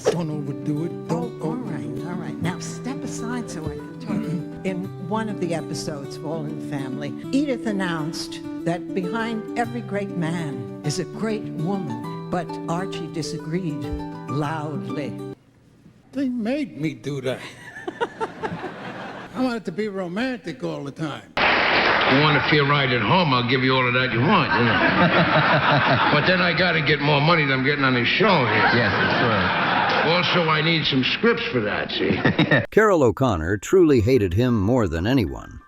Don't overdo it. Don't All right. Now step aside so I can talk. In one of the episodes of All in the Family, Edith announced that behind every great man is a great woman, but Archie disagreed loudly. They made me do that. I wanted to be romantic all the time. You want to feel right at home, I'll give you all of that you want, you know. But then I got to get more money than I'm getting on this show here. Yes, that's right. Also, I need some scripts for that, see? Carroll O'Connor truly hated him more than anyone.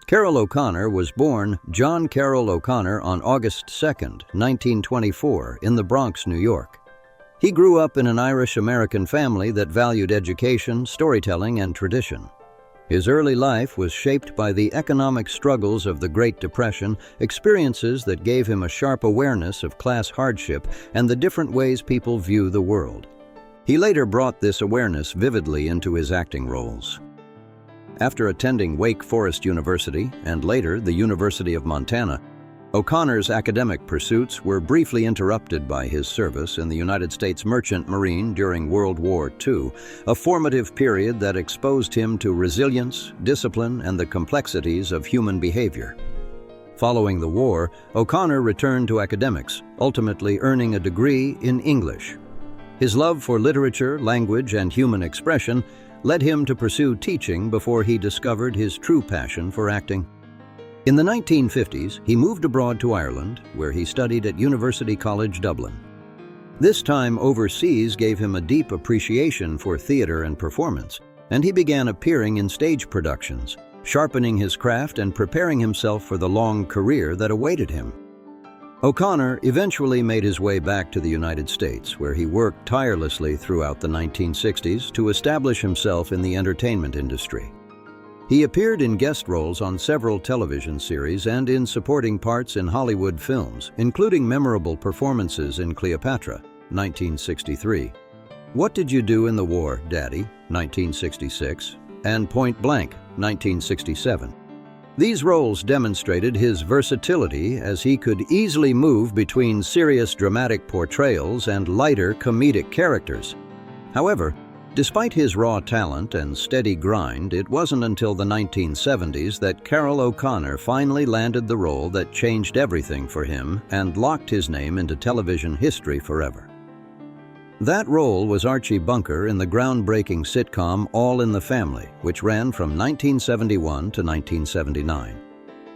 Carroll O'Connor was born John Carroll O'Connor on August 2nd, 1924, in the Bronx, New York. He grew up in an Irish-American family that valued education, storytelling, and tradition. His early life was shaped by the economic struggles of the Great Depression, experiences that gave him a sharp awareness of class hardship and the different ways people view the world. He later brought this awareness vividly into his acting roles. After attending Wake Forest University and later the University of Montana, O'Connor's academic pursuits were briefly interrupted by his service in the United States Merchant Marine during World War II, a formative period that exposed him to resilience, discipline, and the complexities of human behavior. Following the war, O'Connor returned to academics, ultimately earning a degree in English. His love for literature, language, and human expression led him to pursue teaching before he discovered his true passion for acting. In the 1950s, he moved abroad to Ireland, where he studied at University College Dublin. This time overseas gave him a deep appreciation for theater and performance, and he began appearing in stage productions, sharpening his craft and preparing himself for the long career that awaited him. O'Connor eventually made his way back to the United States, where he worked tirelessly throughout the 1960s to establish himself in the entertainment industry. He appeared in guest roles on several television series and in supporting parts in Hollywood films, including memorable performances in Cleopatra, 1963, What Did You Do in the War, Daddy, 1966, and Point Blank, 1967. These roles demonstrated his versatility as he could easily move between serious dramatic portrayals and lighter comedic characters. However, despite his raw talent and steady grind, it wasn't until the 1970s that Carroll O'Connor finally landed the role that changed everything for him and locked his name into television history forever. That role was Archie Bunker in the groundbreaking sitcom All in the Family, which ran from 1971 to 1979.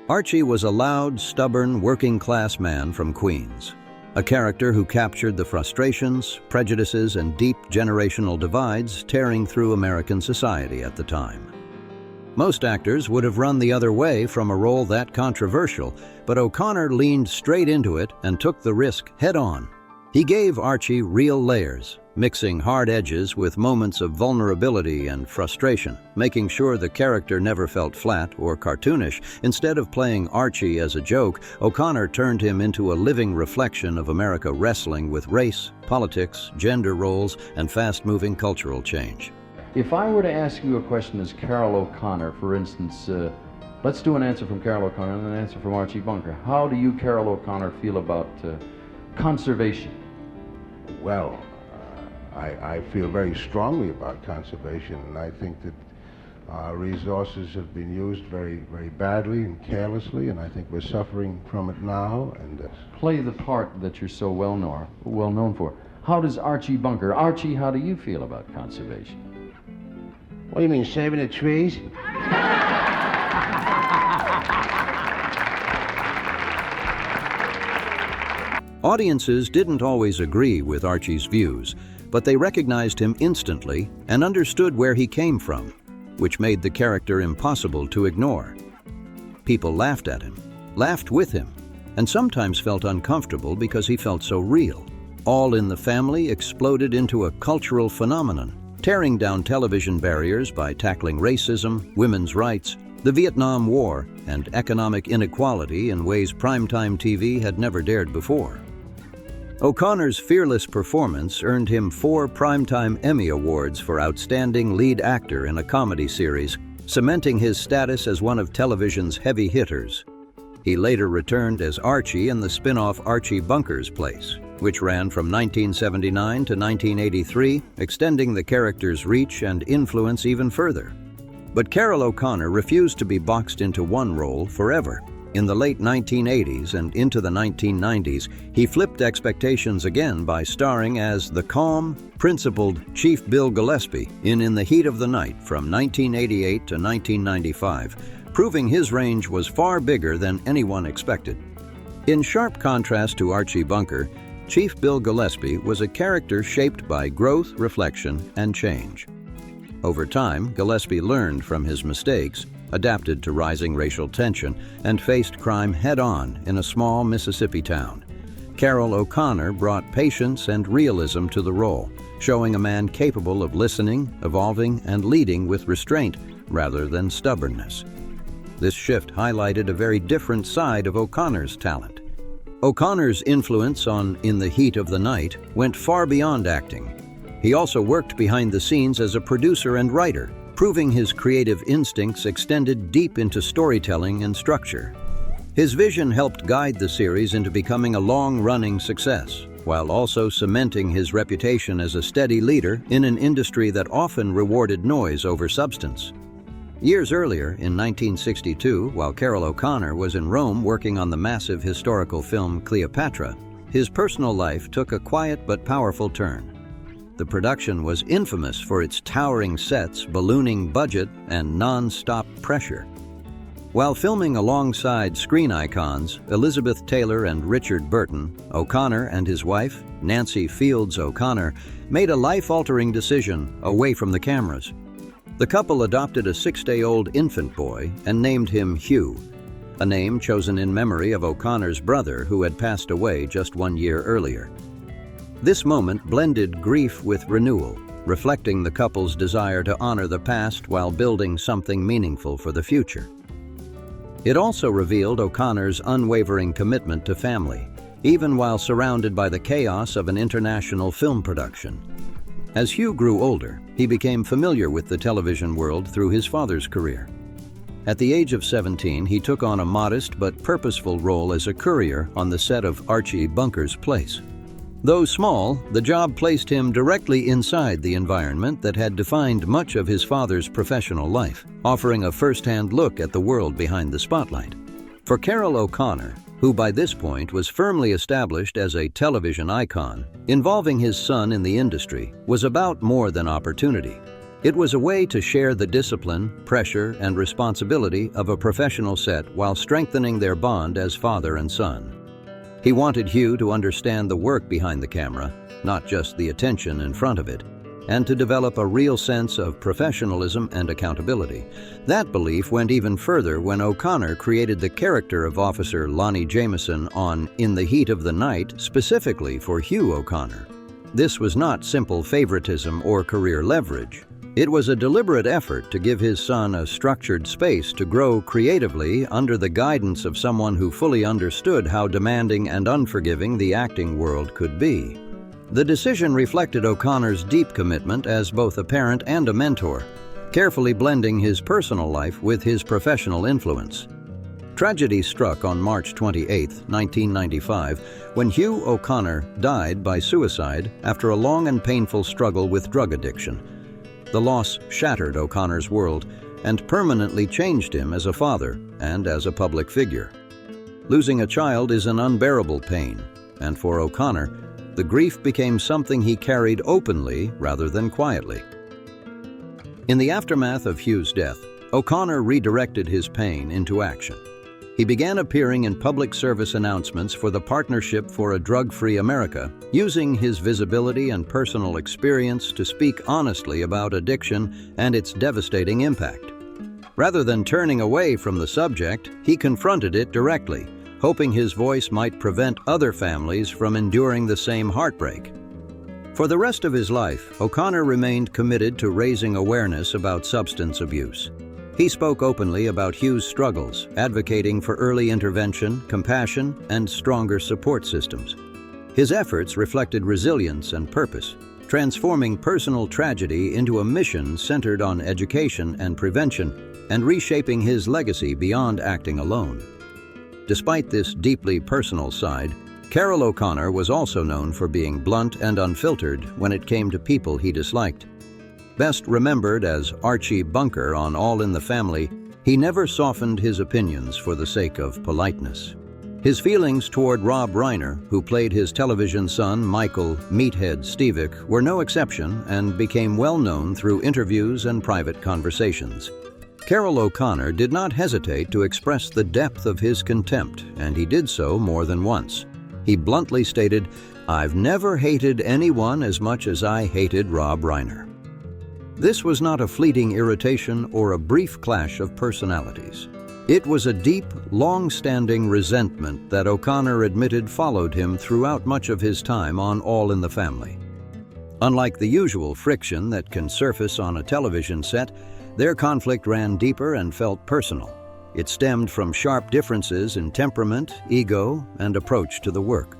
Archie was a loud, stubborn, working-class man from Queens, a character who captured the frustrations, prejudices, and deep generational divides tearing through American society at the time. Most actors would have run the other way from a role that controversial, but O'Connor leaned straight into it and took the risk head-on. He gave Archie real layers, mixing hard edges with moments of vulnerability and frustration, making sure the character never felt flat or cartoonish. Instead of playing Archie as a joke, O'Connor turned him into a living reflection of America wrestling with race, politics, gender roles, and fast-moving cultural change. If I were to ask you a question as Carroll O'Connor, for instance, let's do an answer from Carroll O'Connor and an answer from Archie Bunker. How do you, Carroll O'Connor, feel about conservation? Well, I feel very strongly about conservation, and I think that our resources have been used very, very badly and carelessly, and I think we're suffering from it now. And play the part that you're so well known for. How does Archie Bunker? Archie, how do you feel about conservation? What do you mean, saving the trees? Audiences didn't always agree with Archie's views, but they recognized him instantly and understood where he came from, which made the character impossible to ignore. People laughed at him, laughed with him, and sometimes felt uncomfortable because he felt so real. All in the Family exploded into a cultural phenomenon, tearing down television barriers by tackling racism, women's rights, the Vietnam War, and economic inequality in ways primetime TV had never dared before. O'Connor's fearless performance earned him 4 Primetime Emmy Awards for Outstanding Lead Actor in a Comedy Series, cementing his status as one of television's heavy hitters. He later returned as Archie in the spin-off Archie Bunker's Place, which ran from 1979 to 1983, extending the character's reach and influence even further. But Carroll O'Connor refused to be boxed into one role forever. In the late 1980s and into the 1990s, he flipped expectations again by starring as the calm, principled Chief Bill Gillespie in the Heat of the Night from 1988 to 1995, proving his range was far bigger than anyone expected. In sharp contrast to Archie Bunker, Chief Bill Gillespie was a character shaped by growth, reflection, and change. Over time, Gillespie learned from his mistakes, adapted to rising racial tension, and faced crime head-on in a small Mississippi town. Carroll O'Connor brought patience and realism to the role, showing a man capable of listening, evolving, and leading with restraint rather than stubbornness. This shift highlighted a very different side of O'Connor's talent. O'Connor's influence on In the Heat of the Night went far beyond acting. He also worked behind the scenes as a producer and writer, proving his creative instincts extended deep into storytelling and structure. His vision helped guide the series into becoming a long-running success, while also cementing his reputation as a steady leader in an industry that often rewarded noise over substance. Years earlier, in 1962, while Carroll O'Connor was in Rome working on the massive historical film Cleopatra, his personal life took a quiet but powerful turn. The production was infamous for its towering sets, ballooning budget, and non-stop pressure. While filming alongside screen icons Elizabeth Taylor and Richard Burton, O'Connor and his wife, Nancy Feuds O'Connor, made a life-altering decision away from the cameras. The couple adopted a 6-day-old infant boy and named him Hugh, a name chosen in memory of O'Connor's brother who had passed away just 1 year earlier. This moment blended grief with renewal, reflecting the couple's desire to honor the past while building something meaningful for the future. It also revealed O'Connor's unwavering commitment to family, even while surrounded by the chaos of an international film production. As Hugh grew older, he became familiar with the television world through his father's career. At the age of 17, he took on a modest but purposeful role as a courier on the set of Archie Bunker's Place. Though small, the job placed him directly inside the environment that had defined much of his father's professional life, offering a first-hand look at the world behind the spotlight. For Carroll O'Connor, who by this point was firmly established as a television icon, involving his son in the industry was about more than opportunity. It was a way to share the discipline, pressure, and responsibility of a professional set while strengthening their bond as father and son. He wanted Hugh to understand the work behind the camera, not just the attention in front of it, and to develop a real sense of professionalism and accountability. That belief went even further when O'Connor created the character of Officer Lonnie Jameson on In the Heat of the Night specifically for Hugh O'Connor. This was not simple favoritism or career leverage. It was a deliberate effort to give his son a structured space to grow creatively under the guidance of someone who fully understood how demanding and unforgiving the acting world could be. The decision reflected O'Connor's deep commitment as both a parent and a mentor, carefully blending his personal life with his professional influence. Tragedy struck on March 28, 1995, when Hugh O'Connor died by suicide after a long and painful struggle with drug addiction. The loss shattered O'Connor's world and permanently changed him as a father and as a public figure. Losing a child is an unbearable pain, and for O'Connor, the grief became something he carried openly rather than quietly. In the aftermath of Hugh's death, O'Connor redirected his pain into action. He began appearing in public service announcements for the Partnership for a Drug-Free America, using his visibility and personal experience to speak honestly about addiction and its devastating impact. Rather than turning away from the subject, he confronted it directly, hoping his voice might prevent other families from enduring the same heartbreak. For the rest of his life, O'Connor remained committed to raising awareness about substance abuse. He spoke openly about Hugh's struggles, advocating for early intervention, compassion, and stronger support systems. His efforts reflected resilience and purpose, transforming personal tragedy into a mission centered on education and prevention, and reshaping his legacy beyond acting alone. Despite this deeply personal side, Carroll O'Connor was also known for being blunt and unfiltered when it came to people he disliked. Best remembered as Archie Bunker on All in the Family, he never softened his opinions for the sake of politeness. His feelings toward Rob Reiner, who played his television son Michael "Meathead" Stevick, were no exception and became well known through interviews and private conversations. Carroll O'Connor did not hesitate to express the depth of his contempt, and he did so more than once. He bluntly stated, "I've never hated anyone as much as I hated Rob Reiner." This was not a fleeting irritation or a brief clash of personalities. It was a deep, long-standing resentment that O'Connor admitted followed him throughout much of his time on All in the Family. Unlike the usual friction that can surface on a television set, their conflict ran deeper and felt personal. It stemmed from sharp differences in temperament, ego, and approach to the work.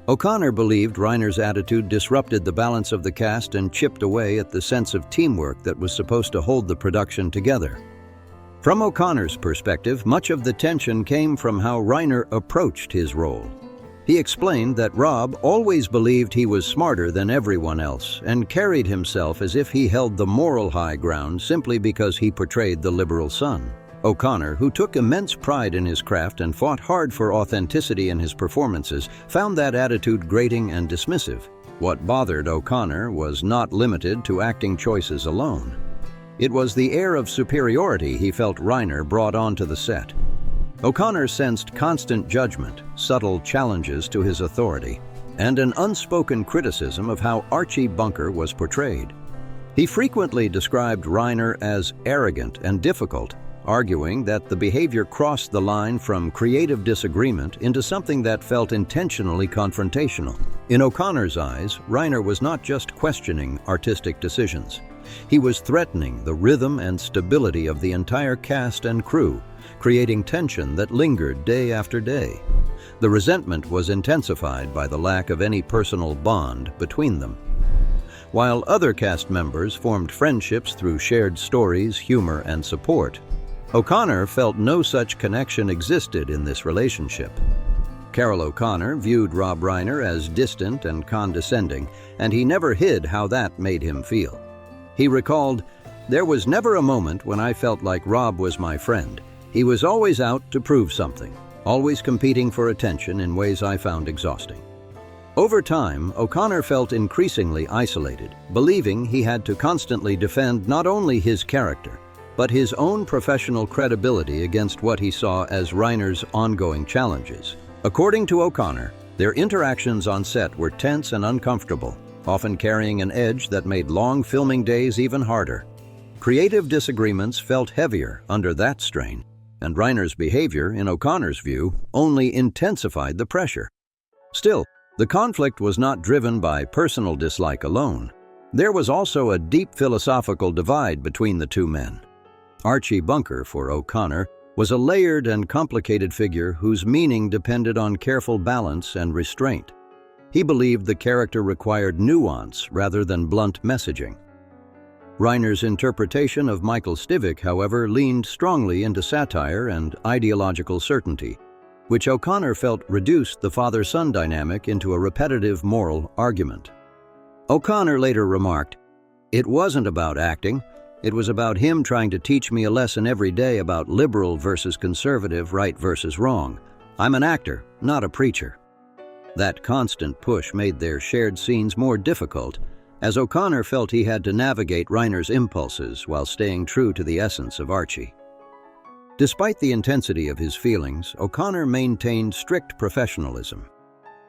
O'Connor believed Reiner's attitude disrupted the balance of the cast and chipped away at the sense of teamwork that was supposed to hold the production together. From O'Connor's perspective, much of the tension came from how Reiner approached his role. He explained that Rob always believed he was smarter than everyone else and carried himself as if he held the moral high ground simply because he portrayed the liberal son. O'Connor, who took immense pride in his craft and fought hard for authenticity in his performances, found that attitude grating and dismissive. What bothered O'Connor was not limited to acting choices alone. It was the air of superiority he felt Reiner brought onto the set. O'Connor sensed constant judgment, subtle challenges to his authority, and an unspoken criticism of how Archie Bunker was portrayed. He frequently described Reiner as arrogant and difficult, arguing that the behavior crossed the line from creative disagreement into something that felt intentionally confrontational. In O'Connor's eyes, Reiner was not just questioning artistic decisions. He was threatening the rhythm and stability of the entire cast and crew, creating tension that lingered day after day. The resentment was intensified by the lack of any personal bond between them. While other cast members formed friendships through shared stories, humor, and support, O'Connor felt no such connection existed in this relationship. Carroll O'Connor viewed Rob Reiner as distant and condescending, and he never hid how that made him feel. He recalled, "There was never a moment when I felt like Rob was my friend. He was always out to prove something, always competing for attention in ways I found exhausting." Over time, O'Connor felt increasingly isolated, believing he had to constantly defend not only his character, but his own professional credibility against what he saw as Reiner's ongoing challenges. According to O'Connor, their interactions on set were tense and uncomfortable, often carrying an edge that made long filming days even harder. Creative disagreements felt heavier under that strain, and Reiner's behavior, in O'Connor's view, only intensified the pressure. Still, the conflict was not driven by personal dislike alone. There was also a deep philosophical divide between the two men. Archie Bunker, for O'Connor, was a layered and complicated figure whose meaning depended on careful balance and restraint. He believed the character required nuance rather than blunt messaging. Reiner's interpretation of Michael Stivic, however, leaned strongly into satire and ideological certainty, which O'Connor felt reduced the father-son dynamic into a repetitive moral argument. O'Connor later remarked, "It wasn't about acting. It was about him trying to teach me a lesson every day about liberal versus conservative, right versus wrong. I'm an actor, not a preacher." That constant push made their shared scenes more difficult, as O'Connor felt he had to navigate Reiner's impulses while staying true to the essence of Archie. Despite the intensity of his feelings, O'Connor maintained strict professionalism.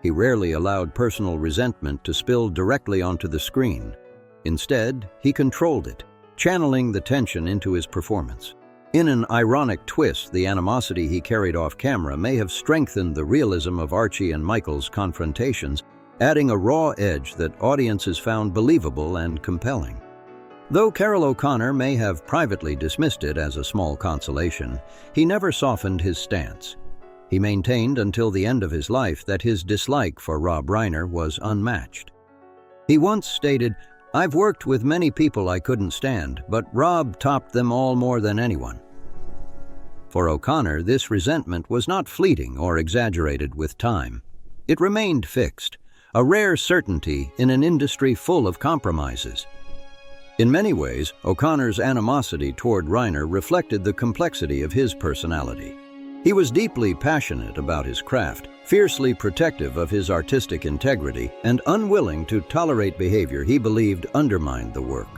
He rarely allowed personal resentment to spill directly onto the screen. Instead, he controlled it, channeling the tension into his performance. In an ironic twist, the animosity he carried off camera may have strengthened the realism of Archie and Michael's confrontations, adding a raw edge that audiences found believable and compelling. Though Carroll O'Connor may have privately dismissed it as a small consolation, he never softened his stance. He maintained until the end of his life that his dislike for Rob Reiner was unmatched. He once stated, "I've worked with many people I couldn't stand, but Rob topped them all more than anyone." For O'Connor, this resentment was not fleeting or exaggerated with time. It remained fixed, a rare certainty in an industry full of compromises. In many ways, O'Connor's animosity toward Reiner reflected the complexity of his personality. He was deeply passionate about his craft, fiercely protective of his artistic integrity, and unwilling to tolerate behavior he believed undermined the work.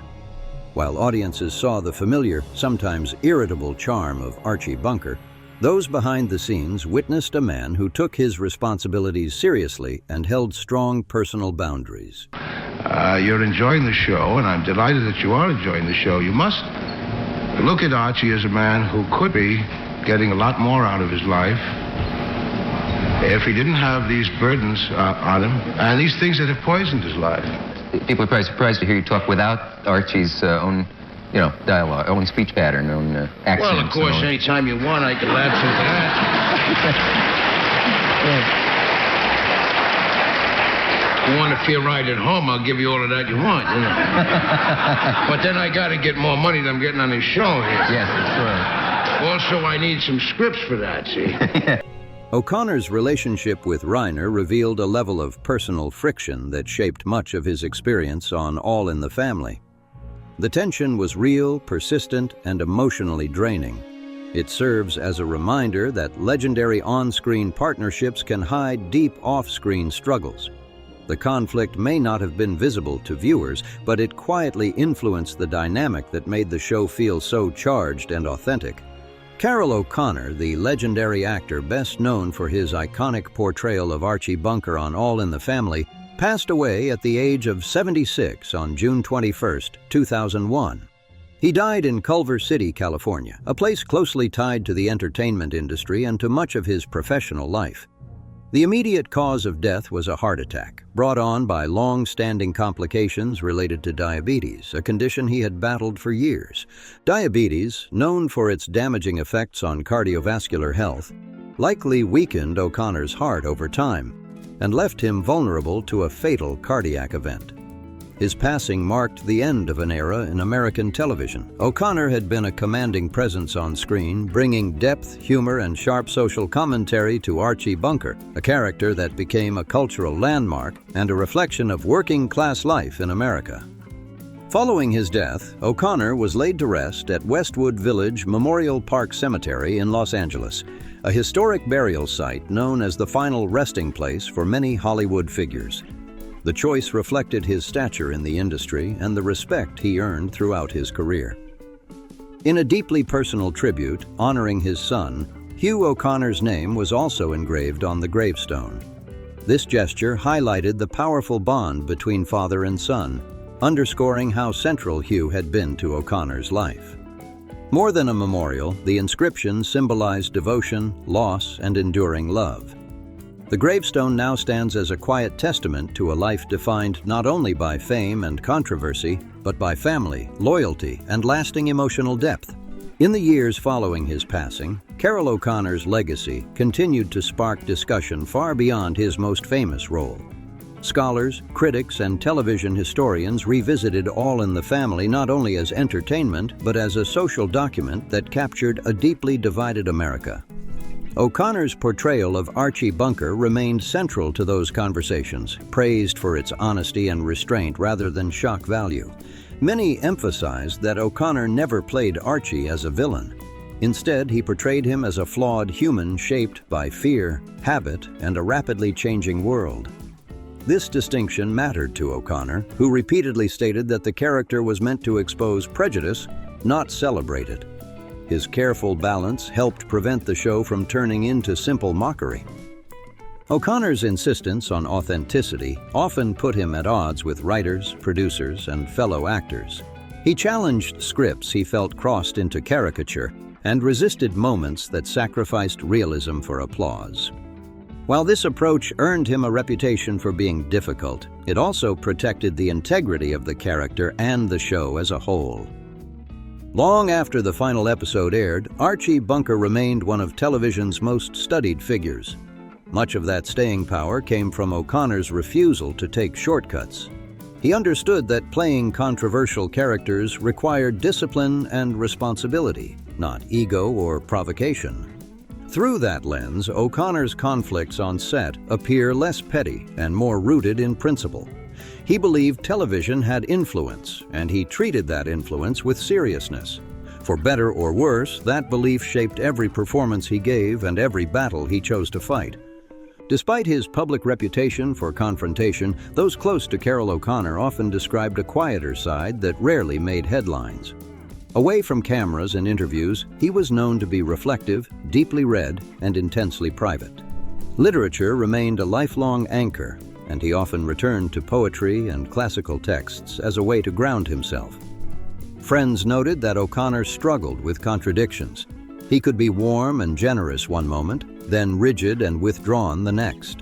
While audiences saw the familiar, sometimes irritable charm of Archie Bunker, those behind the scenes witnessed a man who took his responsibilities seriously and held strong personal boundaries. You're enjoying the show, and I'm delighted that you are enjoying the show. You must look at Archie as a man who could be getting a lot more out of his life if he didn't have these burdens on him and these things that have poisoned his life. People are probably surprised to hear you talk without Archie's own, dialogue, own speech pattern, own accents. Well, of course, anytime you want, I can lapse into that. You want to feel right at home, I'll give you all of that you want, But then I got to get more money than I'm getting on this show here. Yes, that's right. Also, I need some scripts for that, see? O'Connor's relationship with Reiner revealed a level of personal friction that shaped much of his experience on All in the Family. The tension was real, persistent, and emotionally draining. It serves as a reminder that legendary on-screen partnerships can hide deep off-screen struggles. The conflict may not have been visible to viewers, but it quietly influenced the dynamic that made the show feel so charged and authentic. Carroll O'Connor, the legendary actor best known for his iconic portrayal of Archie Bunker on All in the Family, passed away at the age of 76 on June 21, 2001. He died in Culver City, California, a place closely tied to the entertainment industry and to much of his professional life. The immediate cause of death was a heart attack, brought on by long-standing complications related to diabetes, a condition he had battled for years. Diabetes, known for its damaging effects on cardiovascular health, likely weakened O'Connor's heart over time and left him vulnerable to a fatal cardiac event. His passing marked the end of an era in American television. O'Connor had been a commanding presence on screen, bringing depth, humor, and sharp social commentary to Archie Bunker, a character that became a cultural landmark and a reflection of working-class life in America. Following his death, O'Connor was laid to rest at Westwood Village Memorial Park Cemetery in Los Angeles, a historic burial site known as the final resting place for many Hollywood figures. The choice reflected his stature in the industry and the respect he earned throughout his career. In a deeply personal tribute honoring his son, Hugh O'Connor's name was also engraved on the gravestone. This gesture highlighted the powerful bond between father and son, underscoring how central Hugh had been to O'Connor's life. More than a memorial, the inscription symbolized devotion, loss, and enduring love. The gravestone now stands as a quiet testament to a life defined not only by fame and controversy, but by family, loyalty, and lasting emotional depth. In the years following his passing, Carroll O'Connor's legacy continued to spark discussion far beyond his most famous role. Scholars, critics, and television historians revisited All in the Family not only as entertainment, but as a social document that captured a deeply divided America. O'Connor's portrayal of Archie Bunker remained central to those conversations, praised for its honesty and restraint rather than shock value. Many emphasized that O'Connor never played Archie as a villain. Instead, he portrayed him as a flawed human shaped by fear, habit, and a rapidly changing world. This distinction mattered to O'Connor, who repeatedly stated that the character was meant to expose prejudice, not celebrate it. His careful balance helped prevent the show from turning into simple mockery. O'Connor's insistence on authenticity often put him at odds with writers, producers, and fellow actors. He challenged scripts he felt crossed into caricature and resisted moments that sacrificed realism for applause. While this approach earned him a reputation for being difficult, it also protected the integrity of the character and the show as a whole. Long after the final episode aired, Archie Bunker remained one of television's most studied figures. Much of that staying power came from O'Connor's refusal to take shortcuts. He understood that playing controversial characters required discipline and responsibility, not ego or provocation. Through that lens, O'Connor's conflicts on set appear less petty and more rooted in principle. He believed television had influence, and he treated that influence with seriousness. For better or worse, that belief shaped every performance he gave and every battle he chose to fight. Despite his public reputation for confrontation, those close to Carroll O'Connor often described a quieter side that rarely made headlines. Away from cameras and interviews, he was known to be reflective, deeply read, and intensely private. Literature remained a lifelong anchor, and he often returned to poetry and classical texts as a way to ground himself. Friends noted that O'Connor struggled with contradictions. He could be warm and generous one moment, then rigid and withdrawn the next.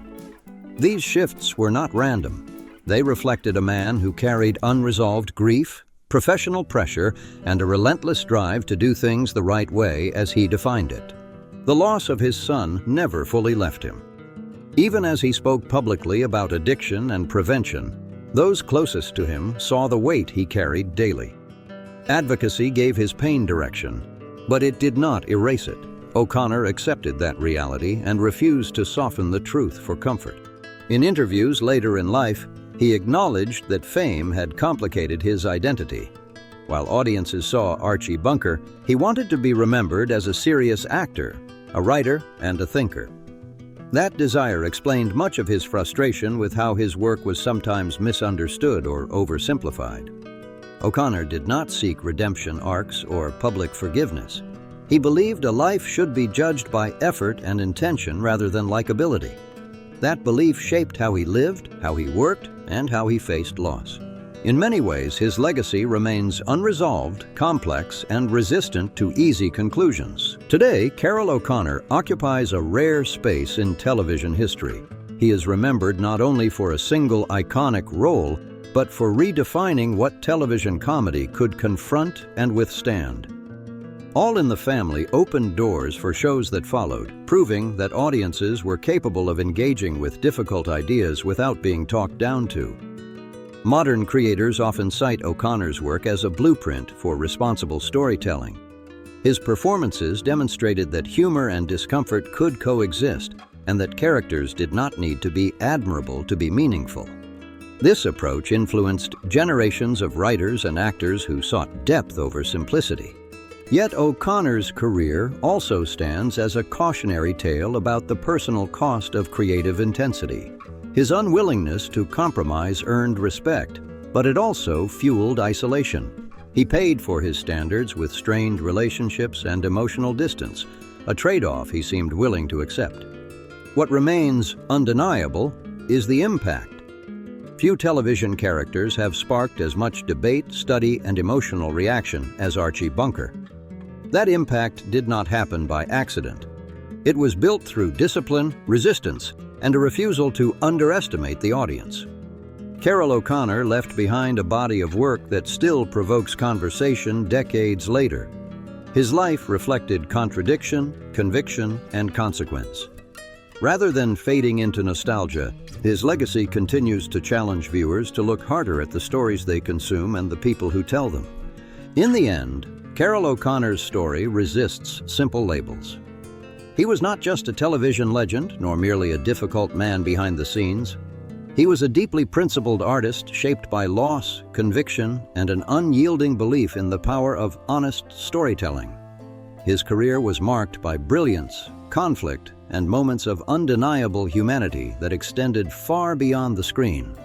These shifts were not random. They reflected a man who carried unresolved grief, professional pressure, and a relentless drive to do things the right way as he defined it. The loss of his son never fully left him. Even as he spoke publicly about addiction and prevention, those closest to him saw the weight he carried daily. Advocacy gave his pain direction, but it did not erase it. O'Connor accepted that reality and refused to soften the truth for comfort. In interviews later in life, he acknowledged that fame had complicated his identity. While audiences saw Archie Bunker, he wanted to be remembered as a serious actor, a writer, and a thinker. That desire explained much of his frustration with how his work was sometimes misunderstood or oversimplified. O'Connor did not seek redemption arcs or public forgiveness. He believed a life should be judged by effort and intention rather than likability. That belief shaped how he lived, how he worked, and how he faced loss. In many ways, his legacy remains unresolved, complex, and resistant to easy conclusions. Today, Carroll O'Connor occupies a rare space in television history. He is remembered not only for a single iconic role, but for redefining what television comedy could confront and withstand. All in the Family opened doors for shows that followed, proving that audiences were capable of engaging with difficult ideas without being talked down to. Modern creators often cite O'Connor's work as a blueprint for responsible storytelling. His performances demonstrated that humor and discomfort could coexist, and that characters did not need to be admirable to be meaningful. This approach influenced generations of writers and actors who sought depth over simplicity. Yet O'Connor's career also stands as a cautionary tale about the personal cost of creative intensity. His unwillingness to compromise earned respect, but it also fueled isolation. He paid for his standards with strained relationships and emotional distance, a trade-off he seemed willing to accept. What remains undeniable is the impact. Few television characters have sparked as much debate, study, and emotional reaction as Archie Bunker. That impact did not happen by accident. It was built through discipline, resistance, and a refusal to underestimate the audience. Carroll O'Connor left behind a body of work that still provokes conversation decades later. His life reflected contradiction, conviction, and consequence. Rather than fading into nostalgia, his legacy continues to challenge viewers to look harder at the stories they consume and the people who tell them. In the end, Carroll O'Connor's story resists simple labels. He was not just a television legend, nor merely a difficult man behind the scenes. He was a deeply principled artist shaped by loss, conviction, and an unyielding belief in the power of honest storytelling. His career was marked by brilliance, conflict, and moments of undeniable humanity that extended far beyond the screen.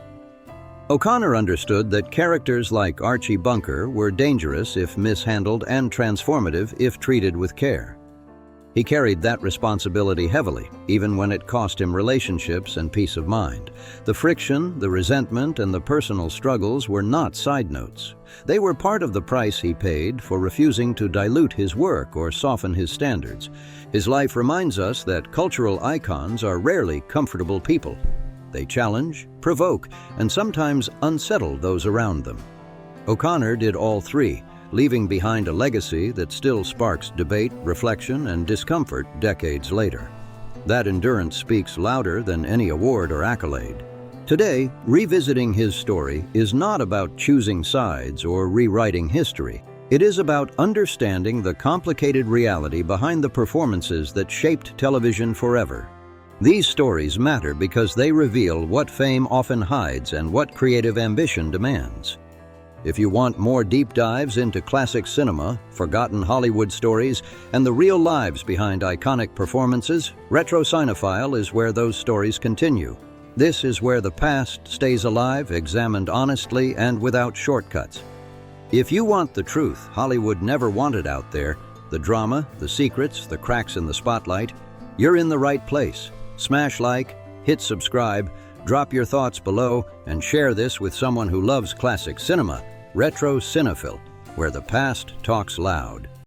O'Connor understood that characters like Archie Bunker were dangerous if mishandled and transformative if treated with care. He carried that responsibility heavily, even when it cost him relationships and peace of mind. The friction, the resentment, and the personal struggles were not side notes. They were part of the price he paid for refusing to dilute his work or soften his standards. His life reminds us that cultural icons are rarely comfortable people. They challenge, provoke, and sometimes unsettle those around them. O'Connor did all three, leaving behind a legacy that still sparks debate, reflection, and discomfort decades later. That endurance speaks louder than any award or accolade. Today, revisiting his story is not about choosing sides or rewriting history. It is about understanding the complicated reality behind the performances that shaped television forever. These stories matter because they reveal what fame often hides and what creative ambition demands. If you want more deep dives into classic cinema, forgotten Hollywood stories, and the real lives behind iconic performances, Retro Cinephile is where those stories continue. This is where the past stays alive, examined honestly and without shortcuts. If you want the truth Hollywood never wanted out there, the drama, the secrets, the cracks in the spotlight, you're in the right place. Smash like, hit subscribe, drop your thoughts below, and share this with someone who loves classic cinema. Retro Cinephile, where the past talks loud.